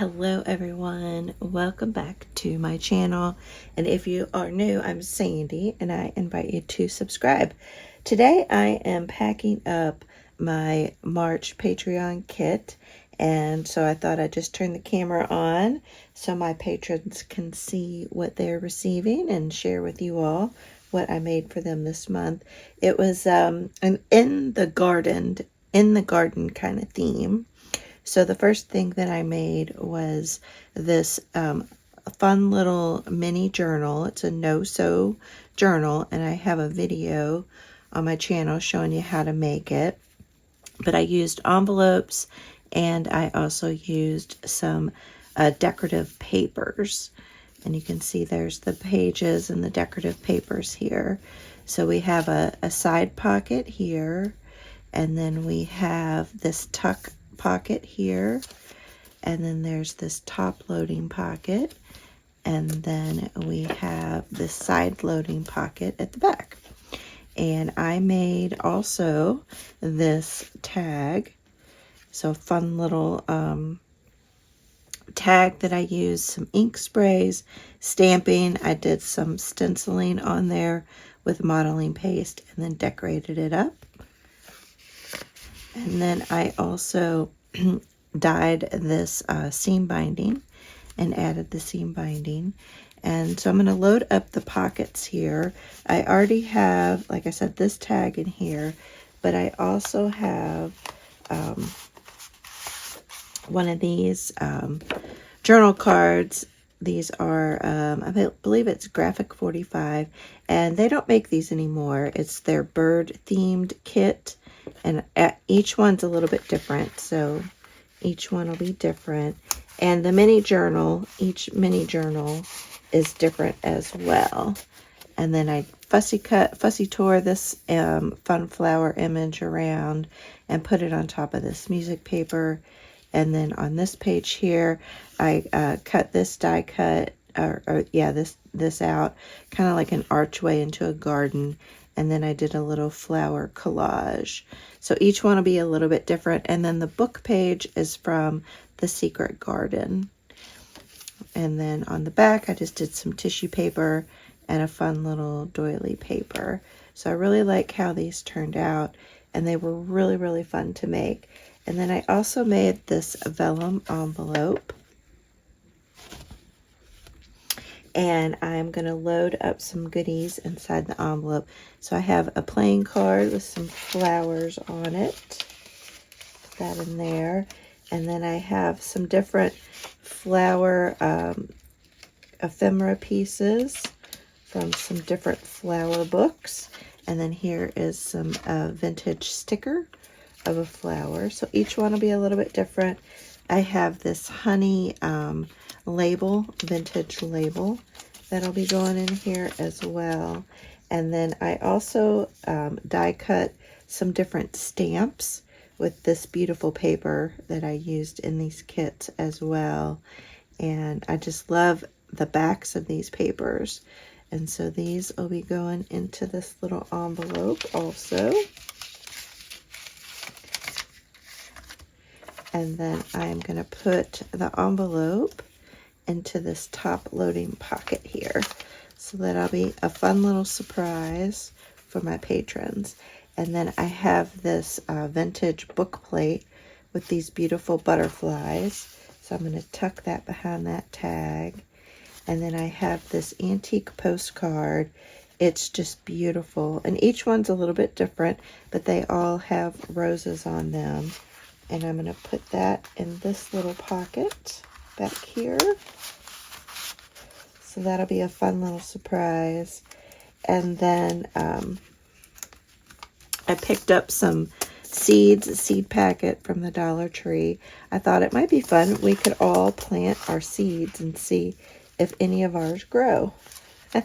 Hello everyone, welcome back to my channel, and if you are new, I'm Sandy and I invite you to subscribe. Today I am packing up my March Patreon kit, and so I thought I'd just turn the camera on so my patrons can see what they're receiving and share with you all what I made for them this month. It was an in the garden kind of theme. So the first thing that I made was this fun little mini journal. It's a no-sew journal, and I have a video on my channel showing you how to make it. But I used envelopes, and I also used some decorative papers. And you can see there's the pages and the decorative papers here. So we have a side pocket here, and then we have this tuck pocket here, and then there's this top loading pocket, and then we have this side loading pocket at the back. And I made also this tag, so a fun little tag that I used some ink sprays, stamping. I did some stenciling on there with modeling paste and then decorated it up. And then I also dyed this seam binding and added the seam binding. And so I'm going to load up the pockets here. I already have, like I said, this tag in here, but I also have one of these journal cards. These are, I believe it's Graphic 45, and they don't make these anymore. It's their bird-themed kit. And each one's a little bit different, so each one will be different. And the mini journal, each mini journal is different as well. And then I fussy tore this fun flower image around and put it on top of this music paper. And then on this page here, I cut this die cut, this out, kind of like an archway into a garden. And then I did a little flower collage. So each one will be a little bit different. And then the book page is from The Secret Garden. And then on the back, I just did some tissue paper and a fun little doily paper. So I really like how these turned out. And they were really, really fun to make. And then I also made this vellum envelope. And I'm going to load up some goodies inside the envelope. So I have a playing card with some flowers on it. Put that in there. And then I have some different flower ephemera pieces from some different flower books. And then here is some vintage sticker of a flower. So each one will be a little bit different. I have this honey label, vintage label, that'll be going in here as well. And then I also die cut some different stamps with this beautiful paper that I used in these kits as well. And I just love the backs of these papers. And so these will be going into this little envelope also. And then I'm going to put the envelope into this top loading pocket here. So that'll be a fun little surprise for my patrons. And then I have this vintage book plate with these beautiful butterflies. So I'm going to tuck that behind that tag. And then I have this antique postcard. It's just beautiful. And each one's a little bit different, but they all have roses on them. And I'm going to put that in this little pocket back here. So that'll be a fun little surprise. And then I picked up some seeds, a seed packet from the Dollar Tree. I thought it might be fun. We could all plant our seeds and see if any of ours grow. All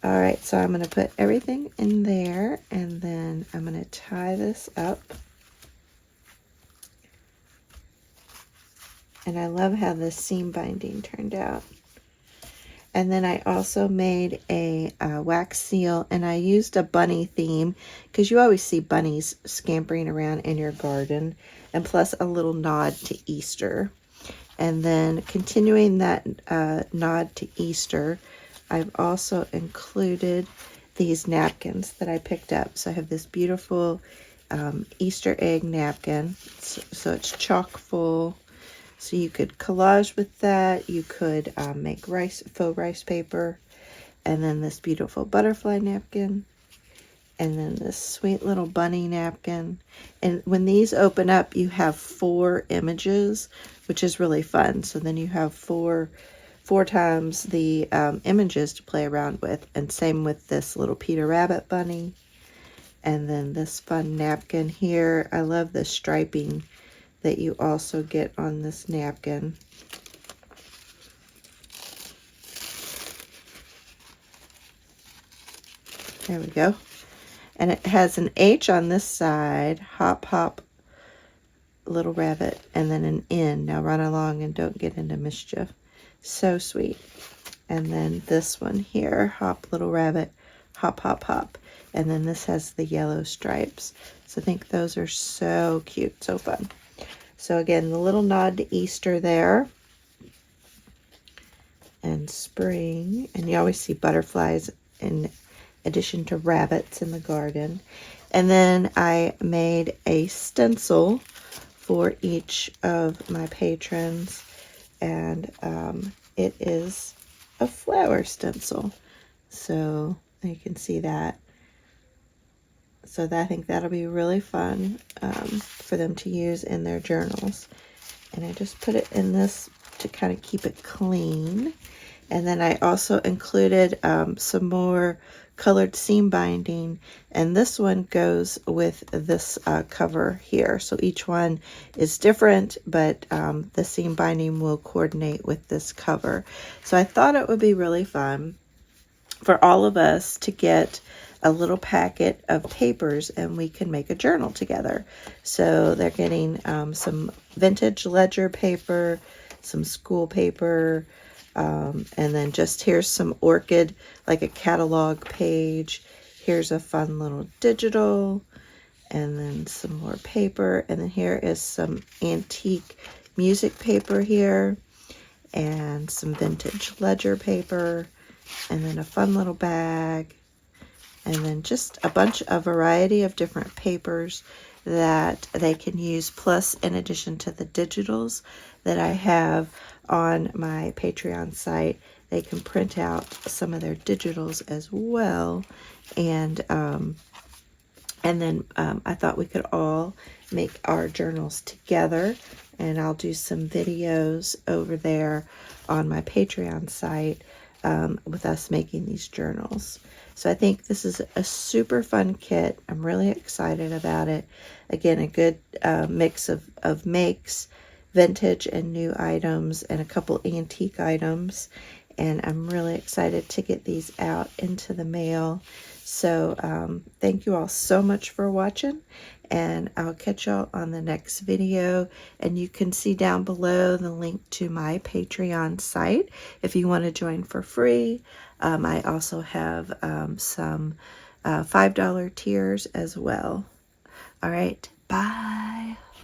right, so I'm going to put everything in there, and then I'm going to tie this up. And I love how this seam binding turned out. And then I also made a wax seal, and I used a bunny theme because you always see bunnies scampering around in your garden, and plus a little nod to Easter. And then continuing that nod to Easter, I've also included these napkins that I picked up. So I have this beautiful Easter egg napkin. So it's chock full. So you could collage with that. You could make faux rice paper. And then this beautiful butterfly napkin. And then this sweet little bunny napkin. And when these open up, you have 4 images, which is really fun. So then you have four times the images to play around with. And same with this little Peter Rabbit bunny. And then this fun napkin here. I love the striping that you also get on this napkin. There we go. And it has an H on this side, hop, hop, little rabbit, and then an N. Now run along and don't get into mischief. So sweet. And then this one here, hop, little rabbit, hop, hop, hop. And then this has the yellow stripes. So I think those are so cute, so fun. So again, the little nod to Easter there. And spring. And you always see butterflies in addition to rabbits in the garden. And then I made a stencil for each of my patrons, and it is a flower stencil. So you can see that. So I think that'll be really fun for them to use in their journals. And I just put it in this to kind of keep it clean. And then I also included some more colored seam binding, and this one goes with this cover here. So each one is different, but the seam binding will coordinate with this cover. So I thought it would be really fun for all of us to get a little packet of papers and we can make a journal together. So they're getting some vintage ledger paper, some school paper, and then just here's some orchid, like a catalog page. Here's a fun little digital, and then some more paper. And then here is some antique music paper here, and some vintage ledger paper, and then a fun little bag, and then just a variety of different papers that they can use, plus in addition to the digitals that I have on my Patreon site, they can print out some of their digitals as well. And then I thought we could all make our journals together, and I'll do some videos over there on my Patreon site with us making these journals. So I think this is a super fun kit. I'm really excited about it. Again, a good mix of makes, vintage and new items, and a couple antique items. And I'm really excited to get these out into the mail. So thank you all so much for watching, and I'll catch y'all on the next video. And you can see down below the link to my Patreon site if you want to join for free. I also have some $5 tiers as well. All right, bye.